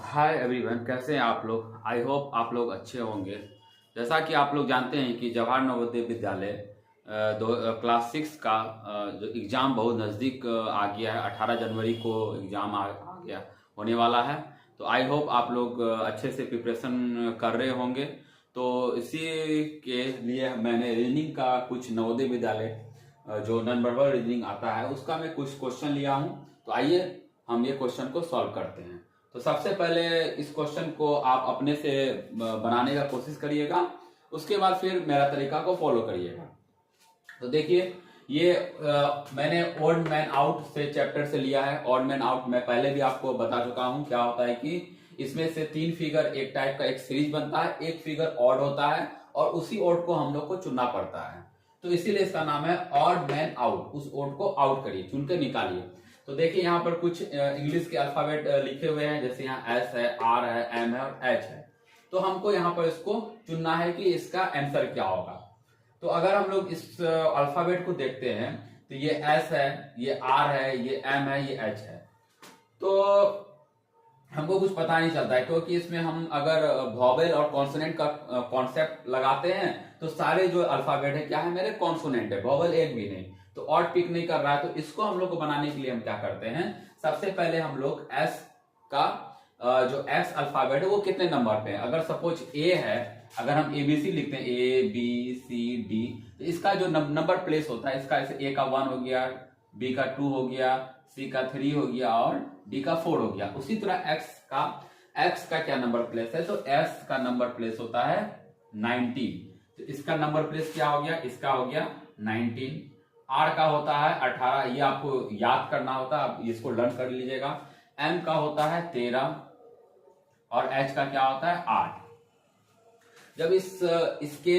Hi everyone, कैसे हैं आप लोग। आई होप आप लोग अच्छे होंगे। जैसा कि आप लोग जानते हैं कि जवाहर नवोदय विद्यालय क्लास 6 का जो एग्ज़ाम बहुत नज़दीक आ गया है। 18 जनवरी को एग्ज़ाम आ गया होने वाला है। तो आई होप आप लोग अच्छे से प्रिपरेशन कर रहे होंगे। तो इसी के लिए मैंने रीजनिंग का कुछ नवोदय विद्यालय जो नंबर वन रीजनिंग आता है उसका मैं कुछ क्वेश्चन लिया हूँ। तो आइए हम ये क्वेश्चन को सॉल्व करते हैं। तो सबसे पहले इस क्वेश्चन को आप अपने से बनाने का कोशिश करिएगा, उसके बाद फिर मेरा तरीका को फॉलो करिएगा। तो देखिए ये मैंने ओड मैन आउट से चैप्टर से लिया है। ओड मैन आउट मैं पहले भी आपको बता चुका हूं। क्या होता है कि इसमें से 3 फिगर एक टाइप का एक सीरीज बनता है, एक फिगर ऑड होता है और उसी ओड को हम लोग को चुनना पड़ता है। तो इसीलिए इसका नाम है ऑड मैन आउट। उस ओड को आउट करिए, चुन के निकालिए। तो देखिए यहाँ पर कुछ इंग्लिश के अल्फाबेट लिखे हुए हैं, जैसे यहाँ एस है, आर है, एम है और एच है। तो हमको यहाँ पर इसको चुनना है कि इसका आंसर क्या होगा। तो अगर हम लोग इस अल्फाबेट को देखते हैं तो ये एस है, ये आर है, ये एम है, ये एच है। तो हमको कुछ पता नहीं चलता है, क्योंकि इसमें हम अगर वॉवेल और कॉन्सोनेंट का कॉन्सेप्ट लगाते हैं तो सारे जो अल्फाबेट है क्या है, मेरे कॉन्सोनेंट है, वॉवेल एक भी नहीं। तो ऑड पिक नहीं कर रहा है। तो इसको हम लोग को बनाने के लिए हम क्या करते हैं, सबसे पहले हम लोग एस का जो एस अल्फाबेट है वो कितने नंबर पे है। अगर सपोज ए है, अगर हम एबीसी लिखते हैं ए बी सी डी, तो इसका जो नंबर प्लेस होता है, इसका ए का 1 हो गया, बी का 2 हो गया, सी का 3 हो गया और डी का 4 हो गया। उसी तरह एक्स का क्या नंबर प्लेस है, तो एस का नंबर प्लेस होता है 19। तो इसका नंबर प्लेस क्या हो गया, इसका हो गया 19। आर का होता है 18, ये आपको याद करना होता है, आप इसको लर्न कर लीजिएगा। एम का होता है 13 और एच का क्या होता है 8। जब इसके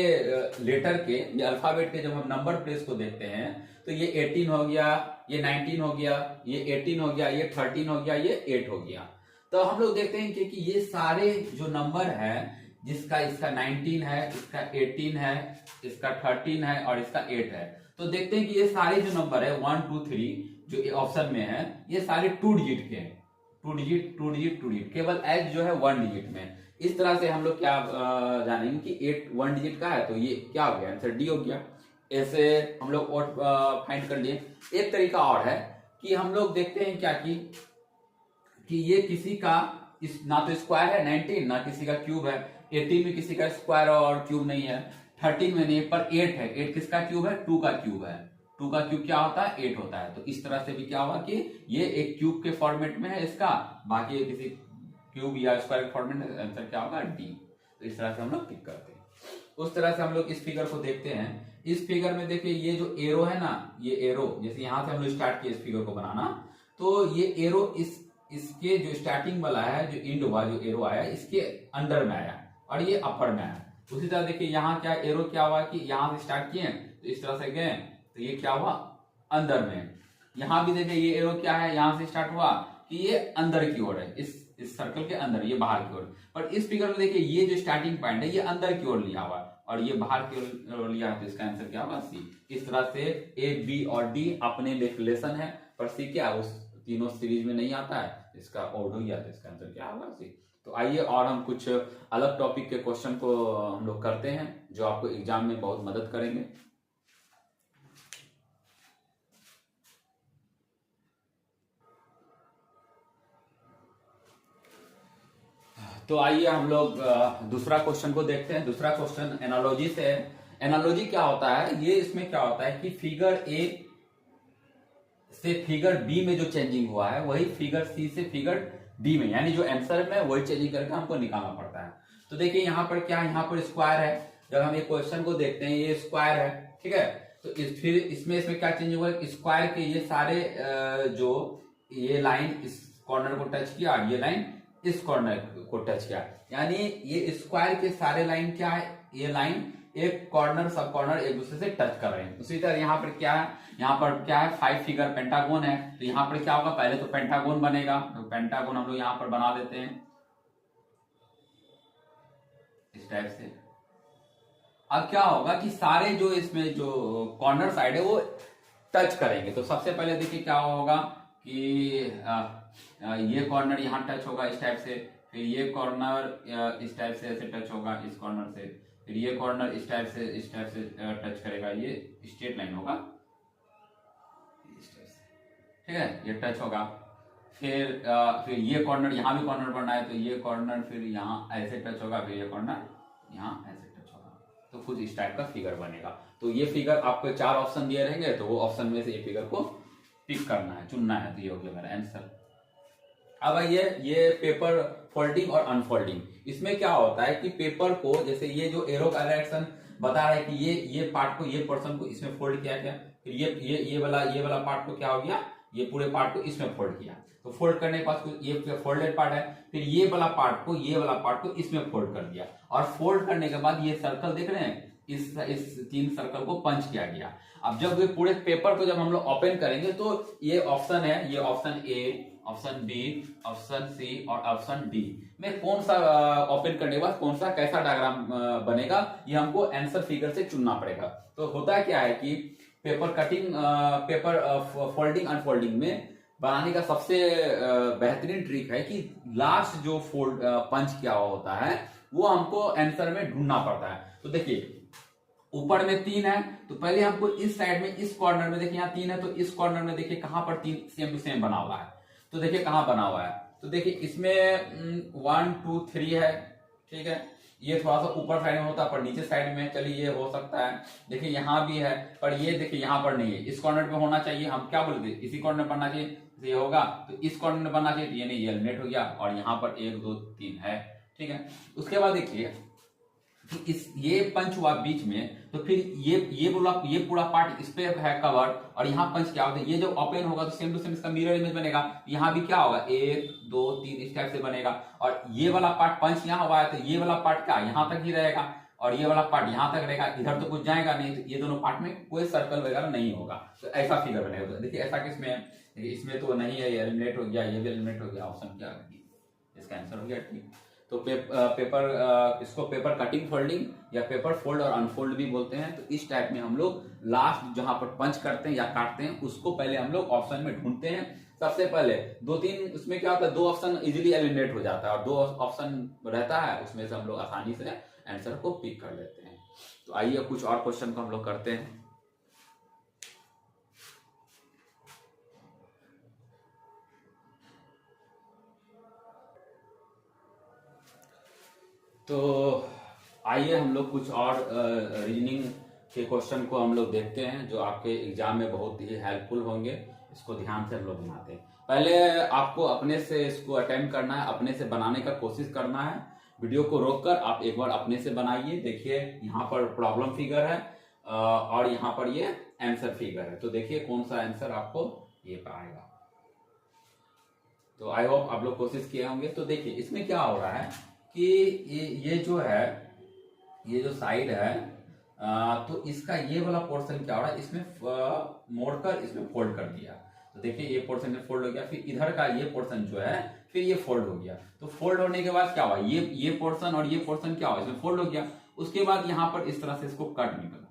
लेटर के ये अल्फाबेट के जब हम नंबर प्लेस को देखते हैं तो ये 18 हो गया, ये 19 हो गया, ये 18 हो गया, ये 13 हो गया, ये 8 हो गया। तो हम लोग देखते हैं कि ये सारे जो नंबर है, जिसका इसका 19 है, इसका 18 है, इसका 13 है और इसका 8 है। तो देखते हैं कि ये सारे जो नंबर है 1 2 3 जो ऑप्शन में है, ये सारे 2 डिजिट के हैं। 2 डिजिट 2 डिजिट 2 डिजिट, केवल एच जो है 1 डिजिट में। इस तरह से हम लोग क्या जानेंगे कि 8 1 डिजिट का है, तो ये क्या हो गया, आंसर डी हो गया। ऐसे हम लोग और फाइंड कर लिए। एक तरीका और है कि हम लोग देखते हैं क्या कि ये किसी का ना तो स्क्वायर है 19, ना किसी का क्यूब है। 18 में किसी का स्क्वायर और क्यूब नहीं है, 13 में नहीं, पर 8 है। 8 किसका क्यूब है, 2 का क्यूब है। 2 का क्यूब क्या होता है, 8 होता है। तो इस तरह से भी क्या होगा कि ये एक क्यूब के फॉर्मेट में है इसका, बाकी किसी क्यूब या स्क्वायर के फॉर्मेट में, आंसर क्या होगा डी। तो इस तरह से हम लोग पिक करते हैं। उस तरह से हम लोग इस फिगर को देखते हैं। इस फिगर में देखिए ये जो एरो है ना, ये एरो जैसे यहां से हम लोग स्टार्ट किए इस फिगर को बनाना, तो ये एरो इसके जो स्टार्टिंग वाला है, जो इंड हुआ जो एरो आया, इसके अंडर में आया और ये अपर में आया। उसी तरह देखिए यहाँ क्या एरो क्या हुआ कि यहां से स्टार्ट किए तो इस तरह से गए, तो ये क्या हुआ अंदर में। यहां भी देखिए ये एरो क्या है, यहां से स्टार्ट हुआ कि ये अंदर की ओर है, इस सर्कल के अंदर, ये बाहर की ओर। पर इस फिगर में देखिए ये जो स्टार्टिंग पॉइंट है ये अंदर की ओर लिया हुआ और ये बाहर की ओर लिया है, तो इसका आंसर क्या होगा सी। इस तरह से ए बी और डी अपने रिलेशन है, पर सी क्या उस तीनों सीरीज में नहीं आता है, इसका ऑर्डर हो गया, तो इसका आंसर क्या होगा सी। तो आइए और हम कुछ अलग टॉपिक के क्वेश्चन को हम लोग करते हैं जो आपको एग्जाम में बहुत मदद करेंगे। तो आइए हम लोग दूसरा क्वेश्चन को देखते हैं। दूसरा क्वेश्चन एनालॉजी से है। एनालॉजी क्या होता है, ये इसमें क्या होता है कि फिगर ए से फिगर बी में जो चेंजिंग हुआ है वही फिगर सी से फिगर डी में, यानी जो आंसर में वही चेंजिंग करके हमको निकालना पड़ता है। तो देखिए यहाँ पर क्या, यहाँ पर स्क्वायर है। जब हम ये क्वेश्चन को देखते हैं ये स्क्वायर है, ठीक है। तो फिर इसमें क्या चेंज हुआ, स्क्वायर के ये सारे जो ये लाइन इस कॉर्नर को टच किया, ये लाइन इस कॉर्नर को टच किया, यानी ये स्क्वायर के सारे लाइन क्या है, ये लाइन एक कॉर्नर सब कॉर्नर एक दूसरे से टच कर रहे हैं। उसी तरह यहाँ पर क्या है, यहाँ पर क्या है 5 फिगर पेंटागोन है। तो यहाँ पर क्या होगा, पहले तो पेंटागोन बनेगा, तो पेंटागोन हम लोग यहाँ पर बना देते हैं इस टाइप से। अब क्या होगा कि सारे जो इसमें जो कॉर्नर साइड है वो टच करेंगे। तो सबसे पहले देखिए क्या होगा कि ये कॉर्नर यहाँ टच होगा इस टाइप से, फिर ये कॉर्नर इस टाइप से ऐसे टच होगा इस कॉर्नर से, फिर ये कॉर्नर इस टाइप से टच करेगा, ये स्ट्रेट लाइन होगा इस टाइप से, ठीक है, ये टच होगा। फिर ये कॉर्नर, यहाँ भी कॉर्नर बनना है तो ये कॉर्नर फिर यहाँ ऐसे टच होगा, फिर ये कॉर्नर यहाँ ऐसे टच होगा, तो कुछ इस टाइप का फिगर बनेगा। तो ये फिगर आपको 4 ऑप्शन दिए रहेंगे, तो वो ऑप्शन में से ये फिगर को पिक करना है, चुनना है, तो ये हो गया मेरा आंसर। अब ये पेपर फोल्डिंग और अनफोल्डिंग, इसमें क्या होता है कि पेपर को, जैसे ये जो एरो का डायरेक्शन बता रहा है कि ये पार्ट को, ये पोर्शन को इसमें फोल्ड किया गया, फिर ये वाला पार्ट को क्या हो गया, ये पूरे पार्ट को इसमें फोल्ड किया, तो फोल्ड करने के बाद ये फोल्डेड पार्ट है, फिर ये वाला पार्ट को इसमें फोल्ड कर दिया, और फोल्ड करने के बाद ये सर्कल देख रहे हैं, इस 3 सर्कल को पंच किया गया। अब जब ये पूरे पेपर को जब हम लोग ओपन करेंगे तो ये ऑप्शन है, ये option A, option B, option C और ऑप्शन डी में कौन सा ओपन करने के बाद कौन सा कैसा डायग्राम बनेगा, ये हमको आंसर फिगर से चुनना पड़ेगा। तो होता क्या है कि paper cutting, paper folding unfolding में बनाने का सबसे बेहतरीन ट्रिक है कि लास्ट जो फोल्ड पंच किया हुआ होता है वो हमको आंसर में ढूंढना पड़ता है। तो देखिए ऊपर में 3 है, तो पहले हमको इस साइड में, इस कॉर्नर में, देखिए यहाँ 3 है, तो इस कॉर्नर में देखिए कहां पर 3 सेम टू सेम बना हुआ है, तो देखिए कहां बना हुआ है, तो देखिए इसमें 1 2 3 है, ठीक है, ये थोड़ा सा ऊपर साइड में होता है पर नीचे साइड में, चलिए ये हो सकता है, देखिए यहाँ भी है, पर ये देखिए यहाँ पर नहीं है, इस कॉर्नर पे होना चाहिए, हम क्या बोलते हैं, इसी कॉर्नर बनना चाहिए, ये होगा, तो इस कॉर्नर में बनना चाहिए, ये नहीं, ये एलिमिनेट हो गया, और यहाँ पर 1 2 3 है, ठीक है। उसके बाद देखिए ये पंच हुआ बीच में, तो फिर ये पूरा पार्ट इस पे है कवर, और यहाँ पंच क्या होता है, ये जो ओपन होगा तो सेम टू सेम इसका मिरर इमेज बनेगा, यहाँ भी क्या होगा 1 2 3 इस टाइप से बनेगा, और ये वाला पार्ट पंच यहाँ हुआ है तो ये वाला पार्ट क्या यहाँ तक ही रहेगा, और ये वाला पार्ट यहाँ तक रहेगा, इधर तो कुछ जाएगा नहीं, तो ये दोनों पार्ट में कोई सर्कल वगैरह नहीं होगा, तो ऐसा फिगर बनेगा। देखिए ऐसा किसमें है, इसमें तो नहीं है, ये एलिमिनेट हो गया, ये भी एलिमिनेट हो गया, ऑप्शन क्या है इसका आंसर हो गया, ठीक। तो पेपर इसको पेपर कटिंग फोल्डिंग या पेपर फोल्ड और अनफोल्ड भी बोलते हैं। तो इस टाइप में हम लोग लास्ट जहां पर पंच करते हैं या काटते हैं उसको पहले हम लोग ऑप्शन में ढूंढते हैं। सबसे पहले 2-3 उसमें क्या होता है, 2 ऑप्शन इजीली एलिमिनेट हो जाता है, और 2 ऑप्शन रहता है उसमें से हम लोग आसानी से आंसर को पिक कर लेते हैं। तो आइए कुछ और क्वेश्चन को हम लोग करते हैं। तो आइए हम लोग कुछ और रीजनिंग के क्वेश्चन को हम लोग देखते हैं जो आपके एग्जाम में बहुत ही हेल्पफुल होंगे। इसको ध्यान से हम लोग बनाते हैं। पहले आपको अपने से इसको अटेम्प्ट करना है, अपने से बनाने का कोशिश करना है। वीडियो को रोककर आप एक बार अपने से बनाइए। देखिए यहाँ पर प्रॉब्लम फिगर है और यहाँ पर ये आंसर फिगर है, तो देखिए कौन सा आंसर आपको ये पाएगा। तो आई होप आप लोग कोशिश किए होंगे। तो देखिए इसमें क्या हो रहा है कि ये जो है, ये जो साइड है तो इसका ये वाला पोर्शन क्या हो रहा है, इसमें मोड़कर इसमें फोल्ड कर दिया। तो देखिए ये पोर्शन में फोल्ड हो गया, फिर इधर का ये पोर्शन जो है फिर ये फोल्ड हो गया। तो फोल्ड होने के बाद क्या हुआ, ये पोर्शन और ये पोर्शन क्या हुआ, इसमें फोल्ड हो गया। उसके बाद यहाँ पर इस तरह से इसको कट निकला,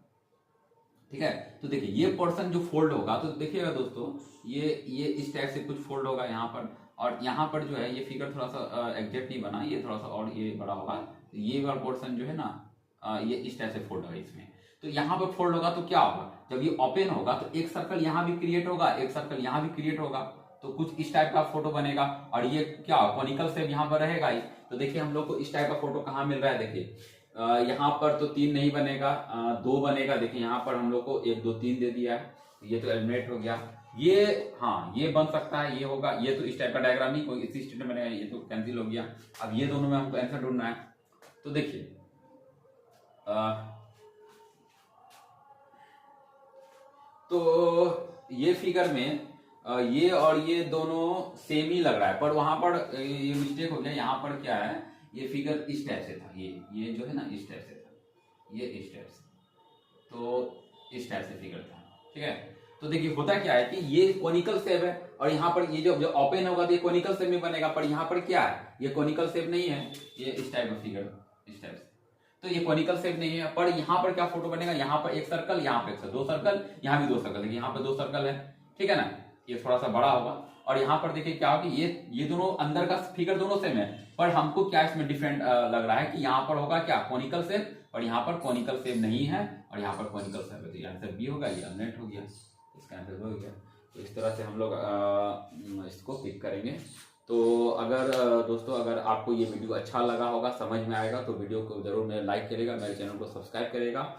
ठीक है। तो देखिए ये पोर्शन जो फोल्ड होगा, तो देखिएगा दोस्तों ये इस टाइप से कुछ फोल्ड होगा यहाँ पर, और यहाँ पर जो है ये फिगर थोड़ा सा एग्जैक्ट नहीं बना, ये थोड़ा सा और ये बड़ा होगा। तो ये वाला पोर्शन जो है ना ये इस टाइप से फोल्ड होगा इसमें। तो यहाँ पर फोल्ड होगा तो क्या होगा, जब ये ओपन होगा तो एक सर्कल यहाँ भी क्रिएट होगा, एक सर्कल यहाँ भी क्रिएट होगा, तो कुछ इस टाइप का फोटो बनेगा। और ये क्या कॉनिकल शेप यहाँ पर रहेगा ही। तो देखिए हम लोग को इस टाइप का फोटो कहाँ मिल रहा है, देखिए यहाँ पर तो 3 नहीं बनेगा, 2 बनेगा। देखिए यहाँ पर हम लोग को 1 2 3 दे दिया है, ये तो एलिमिनेट हो गया। ये हाँ ये बन सकता है, ये होगा, ये तो इस टाइप का डायग्राम नहीं, कोई इसी स्टेट में बनेगा, ये तो कैंसिल हो गया। अब ये दोनों में हमको आंसर ढूंढना है। तो देखिए तो ये फिगर में ये और ये दोनों सेम ही लग रहा है, पर वहां पर ये मिस्टेक हो गया। यहाँ पर क्या है, ये फिगर इस टाइप से था, ये जो है ना इस टाइप से था, ये इस टाइप से, तो इस टाइप से फिगर था, ठीक है। तो देखिए होता क्या है कि ये कोनिकल शेप है, और यहाँ पर ये जो ओपन होगा तो ये कोनिकल शेप में बनेगा, पर यहाँ पर क्या है, ये कोनिकल शेप नहीं है, ये इस टाइप का फिगर इस टाइप से, तो ये कोनिकल शेप नहीं है। पर यहाँ पर क्या फोटो बनेगा, यहाँ पर एक सर्कल, यहाँ पे 2 सर्कल, यहाँ भी 2 सर्कल, देखिए यहाँ पे 2 सर्कल है, ठीक है ना। ये थोड़ा सा बड़ा होगा, और यहाँ पर देखिए क्या हो कि ये दोनों अंदर का फिगर दोनों सेम है, पर हमको क्या इसमें डिफरेंट लग रहा है कि यहाँ पर होगा क्या कोनिकल शेप और यहाँ पर कोनिकल शेप नहीं है और यहाँ पर कोनिकल शेप है, तो आंसर बी होगा, ये अननेट हो गया, इसका आंसर हो गया। तो इस तरह से हम लोग इसको पिक करेंगे। तो अगर दोस्तों अगर आपको ये वीडियो अच्छा लगा होगा, समझ में आएगा, तो वीडियो को जरूर मेरे लाइक करेगा, मेरे चैनल को सब्सक्राइब करेगा।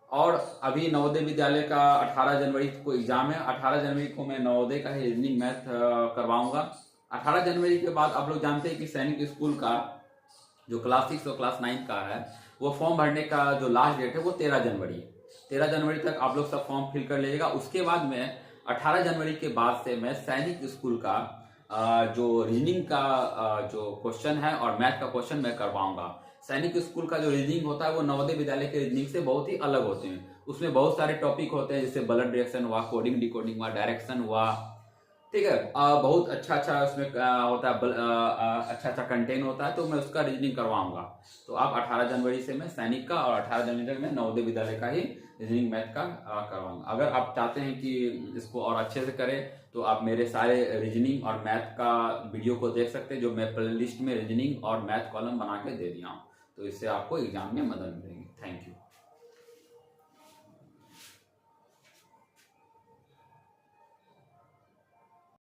और अभी नवोदय विद्यालय का 18 जनवरी को एग्जाम है, 18 जनवरी को मैं नवोदय का रीजनिंग मैथ करवाऊंगा। 18 जनवरी के बाद आप लोग जानते हैं कि सैनिक स्कूल का जो क्लास 6 और क्लास 9 का है वो फॉर्म भरने का जो लास्ट डेट है वो 13 जनवरी है। 13 जनवरी तक आप लोग सब फॉर्म फिल कर लीजिएगा। उसके बाद में 18 जनवरी के बाद से मैं सैनिक स्कूल का जो रीजनिंग का जो क्वेश्चन है और मैथ का क्वेश्चन मैं करवाऊंगा। सैनिक स्कूल का जो रीजनिंग होता है वो नवोदय विद्यालय के रीजनिंग से बहुत ही अलग होते हैं। उसमें बहुत सारे टॉपिक होते हैं, जैसे ब्लड रिएक्शन हुआ, कोडिंग डिकोडिंग हुआ, डायरेक्शन हुआ, ठीक है, बहुत अच्छा उसमें होता है, अच्छा कंटेंट होता है, तो मैं उसका रीजनिंग करवाऊंगा। तो आप 18 जनवरी से मैं सैनिक का और 18 जनवरी तक मैं नवोदय विद्यालय का ही रीजनिंग मैथ का करवाऊंगा। अगर आप चाहते हैं कि इसको और अच्छे से करें तो आप मेरे सारे रीजनिंग और मैथ का वीडियो को देख सकते हैं, जो मैं प्ले लिस्ट में रीजनिंग और मैथ कॉलम बना के दे दिया हूँ, तो इससे आपको एग्जाम में मदद मिलेगी। Thank you.